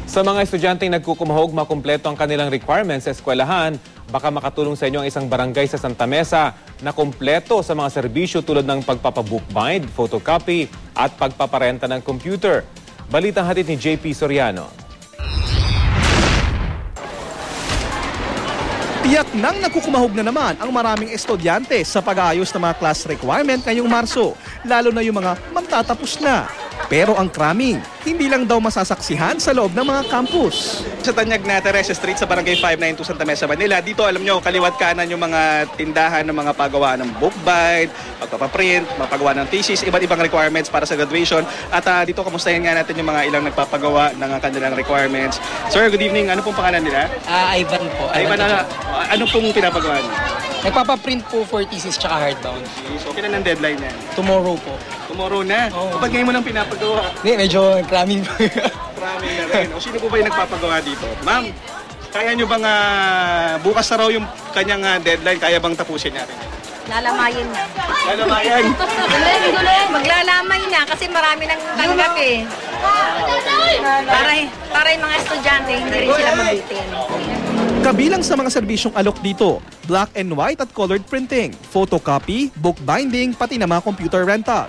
Sa mga estudyanteng nagkukumahog makumpleto ang kanilang requirements sa eskwelahan, baka makatulong sa inyo ang isang barangay sa Santa Mesa na kumpleto sa mga serbisyo tulad ng pagpapabookbind, photocopy at pagpaparenta ng computer. Balitang hatid ni JP Soriano. Tiyak nang nagkukumahog na naman ang maraming estudyante sa pag-aayos ng mga class requirement ngayong Marso, lalo na yung mga magtatapos na. Pero ang cramming, hindi lang daw masasaksihan sa loob ng mga campus. Sa Tanyag na Teresa Street sa Barangay 592 Santa Mesa, Manila, dito alam nyo, kaliwat kanan yung mga tindahan ng mga paggawa ng bookbind, pagpapaprint, mapagawa ng thesis, iba't ibang requirements para sa graduation. At dito kamustahin nga natin yung mga ilang nagpapagawa ng kanilang requirements. Sir, good evening. Ano pong pangalan nila? Ivan po. Ivan, ano pong pinapagawa niyo? Nagpapaprint po for thesis tsaka hardbound. So, kailan ang deadline yan? Tomorrow po. Tomorrow na? Oo. Ba't ngayon mo nang pinapagawa? Hindi, medyo cramming po. Cramming na rin. O sino po ba yung nagpapagawa dito? Ma'am, kaya nyo bang bukas na raw yung kanyang deadline? Kaya bang tapusin natin? Lalamayin na. Lalamayan? Gulen. Maglalamay na kasi marami nang tanggap eh. Para yung mga estudyante, hindi rin sila mabitin. Kabilang sa mga serbisyong alok dito, black and white at colored printing, photocopy, bookbinding, pati na mga computer rental.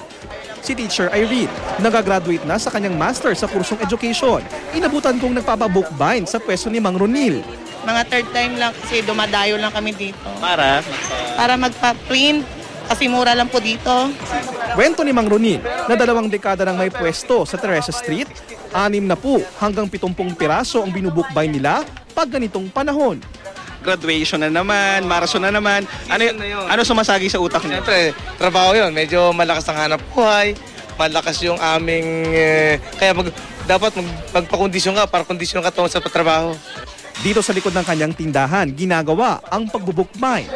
Si Teacher Irene, nagagraduate na sa kanyang master sa kursong education. Inabutan kong nagpapabookbind sa pwesto ni Mang Ronil. Mga third time lang kasi dumadayo lang kami dito. Para magpa-print kasi mura lang po dito. Kwento ni Mang Ronil na 2 dekada nang may pwesto sa Teresa Street, 60 hanggang 70 piraso ang binubookbind nila pag ganitong panahon. Graduation na naman, Marso na naman. Ano sumasagi sa utak niyo? Siyempre, trabaho yun. Medyo malakas ang hanap buhay, malakas yung aming... kaya dapat magpakondisyon ka para kondisyon ka tungo sa patrabaho. Dito sa likod ng kanyang tindahan, ginagawa ang pagbubookbind.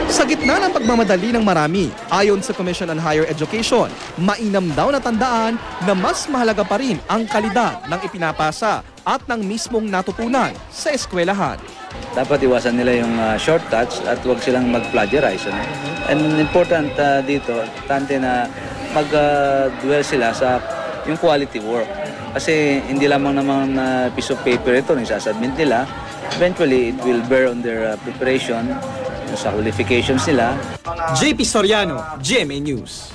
Sa gitna ng pagmamadali ng marami, ayon sa Commission on Higher Education, mainam daw na tandaan na mas mahalaga pa rin ang kalidad ng ipinapasa at ng mismong natutunan sa eskwelahan. Dapat iwasan nila yung shortcuts at huwag silang mag-plagiarize. And important dito, tante na mag-dwell sila sa yung quality work. Kasi hindi lamang naman piece of paper ito na isasubmit nila. Eventually, it will bear on their preparation sa qualifications nila. JP Soriano, GMA News.